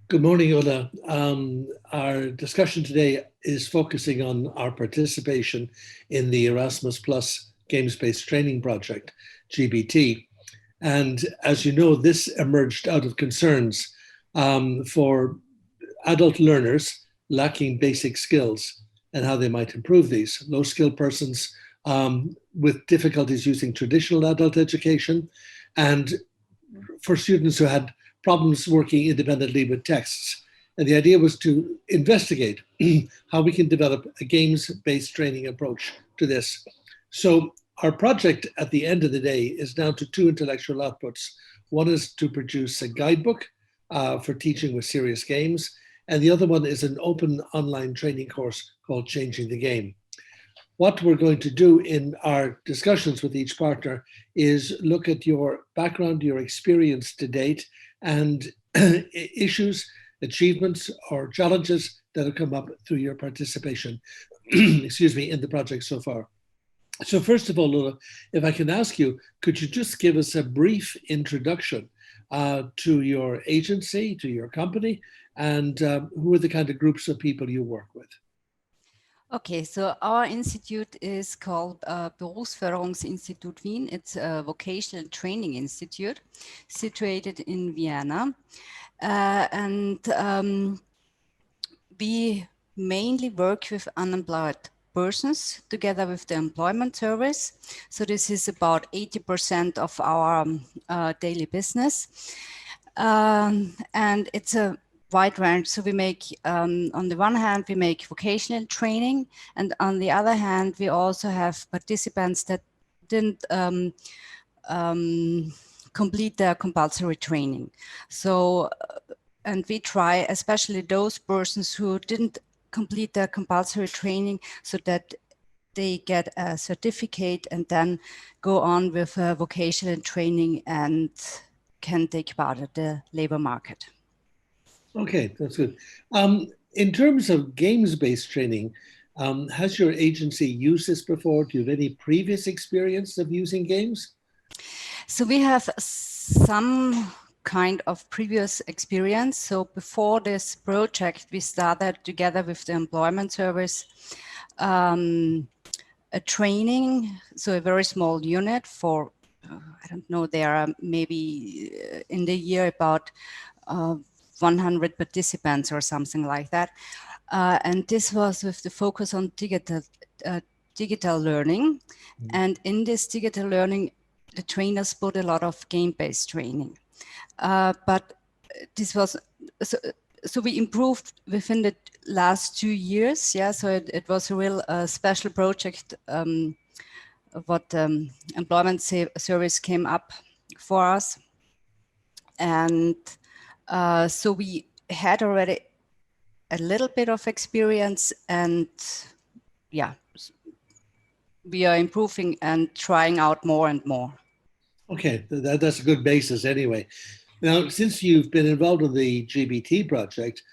Good morning, Ulla. Our discussion today is focusing on our participation in the Erasmus Plus Games-Based Training Project, GBT. And as you know, this emerged out of concerns for adult learners lacking basic skills and how they might improve these. Low-skilled persons with difficulties using traditional adult education, and for students who had problems working independently with texts. And the idea was to investigate how we can develop a games-based training approach to this. So our project at the end of the day is down to two intellectual outputs. One is to produce a guidebook for teaching with serious games, and the other one is an open online training course called Changing the Game. What we're going to do in our discussions with each partner is look at your background, your experience to date, and issues, achievements, or challenges that have come up through your participation, excuse me, in the project so far. So first of all, Ulla, if I can ask you, could you just give us a brief introduction to your agency, to your company, and who are the kind of groups of people you work with? Okay, so our institute is called Berufsförderungsinstitut Wien. It's a vocational training institute situated in Vienna. We mainly work with unemployed persons together with the employment service. So this is about 80% of our daily business. And it's a wide range. So we make, on the one hand, we make vocational training, and on the other hand, we also have participants that didn't complete their compulsory training. So, and we try, especially those persons who didn't complete their compulsory training, so that they get a certificate and then go on with vocational training and can take part of the labor market. Okay, that's good. In terms of games-based training, has your agency used this before? Do you have any previous experience of using games? So we have some kind of previous experience. So before this project, we started together with the employment service a training, so a very small unit for, I don't know, there are maybe in the year about 100 participants or something like that. And this was with the focus on digital learning. And in this digital learning, the trainers put a lot of game-based training. But this was, so we improved within the last 2 years. Yeah, so it was a real special project what employment service came up for us. And so we had already a little bit of experience, and yeah, we are improving and trying out more and more. Okay, that's a good basis anyway. Now, since you've been involved in the GBT project,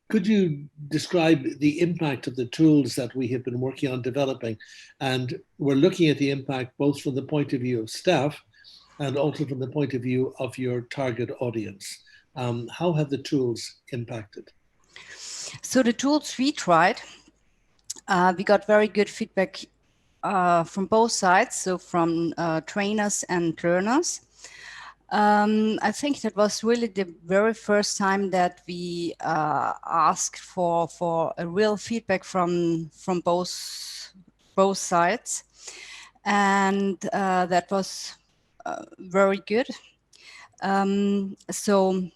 could you describe the impact of the tools that we have been working on developing? And we're looking at the impact both from the point of view of staff and also from the point of view of your target audience. How have the tools impacted? So the tools we tried, we got very good feedback from both sides, so from trainers and learners. I think that was really the very first time that we asked for a real feedback from both sides, and that was very good. So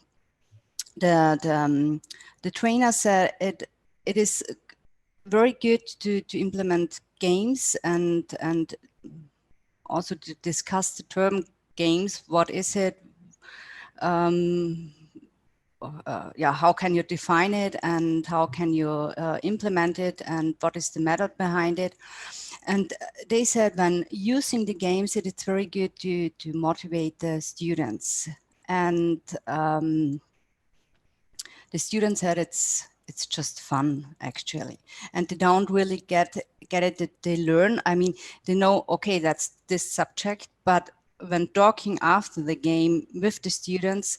the trainer said it is very good to implement games and also to discuss the term games. What is it? Yeah, how can you define it, and how can you implement it, and what is the method behind it? And they said when using the games, it is very good to motivate the students. And the students said it's just fun, actually, and they don't really get it that they learn. I mean, they know, okay, that's this subject, but when talking after the game with the students,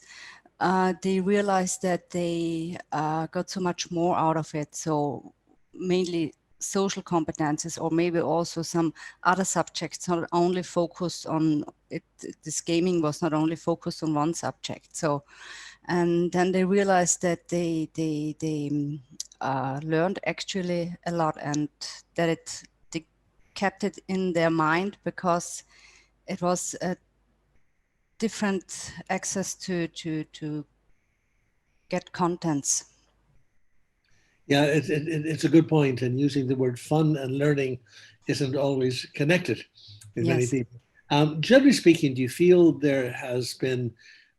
they realized that they got so much more out of it. So mainly social competences, or maybe also some other subjects, not only focused on it. This gaming was not only focused on one subject. So, and then they realized that they learned actually a lot, and that they kept it in their mind because it was a different access to get contents. Yeah, it's a good point. And using the word fun and learning isn't always connected with many Yes. people. Generally speaking, do you feel there has been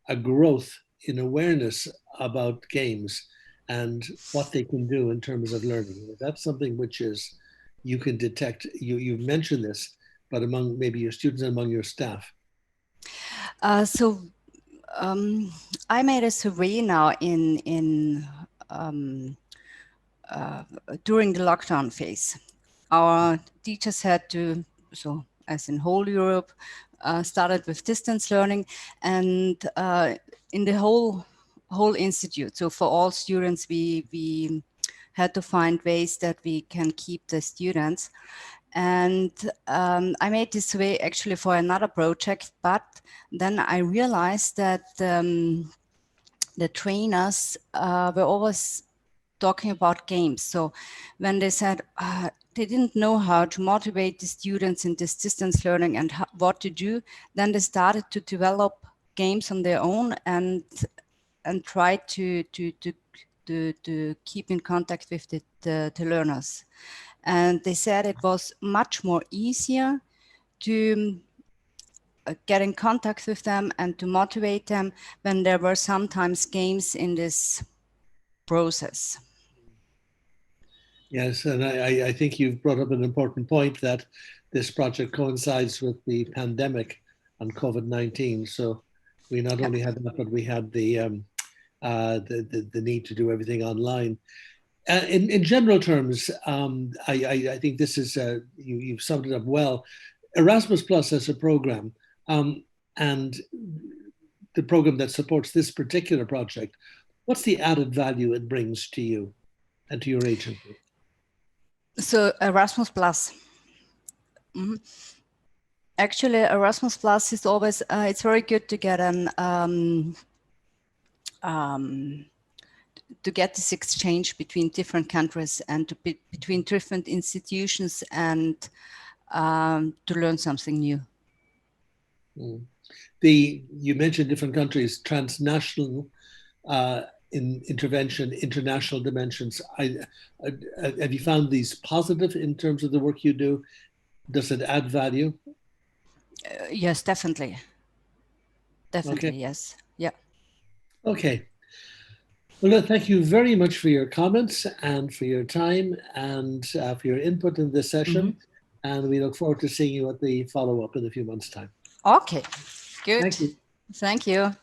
a growth in awareness about games and what they can do in terms of learning? That's something which is you can detect. You've mentioned this, but among maybe your students and among your staff. I made a survey now during the lockdown phase. Our teachers had to, so as in whole Europe, started with distance learning, and in the whole institute. So for all students, we had to find ways that we can keep the students. And I made this survey actually for another project, but then I realized that the trainers were always talking about games. So when they said they didn't know how to motivate the students in this distance learning and what to do, then they started to develop games on their own and try to keep in contact with the learners. And they said it was much more easier to get in contact with them and to motivate them when there were sometimes games in this process. Yes, and I think you've brought up an important point that this project coincides with the pandemic and COVID-19. So we not only had that, but we had the need to do everything online. In general terms, I think this is you've summed it up well. Erasmus Plus as a program, and the program that supports this particular project, what's the added value it brings to you and to your agency? So Erasmus Plus. Mm-hmm. Actually, Erasmus Plus is always, it's very good to get to get this exchange between different countries and between different institutions and to learn something new. You mentioned different countries, transnational intervention, international dimensions. Have you found these positive in terms of the work you do? Does it add value? Yes, definitely. Definitely, Okay. yes. Yeah. Okay. Well, thank you very much for your comments and for your time and for your input in this session. Mm-hmm. And we look forward to seeing you at the follow-up in a few months' time. Okay, good. Thank you. Thank you.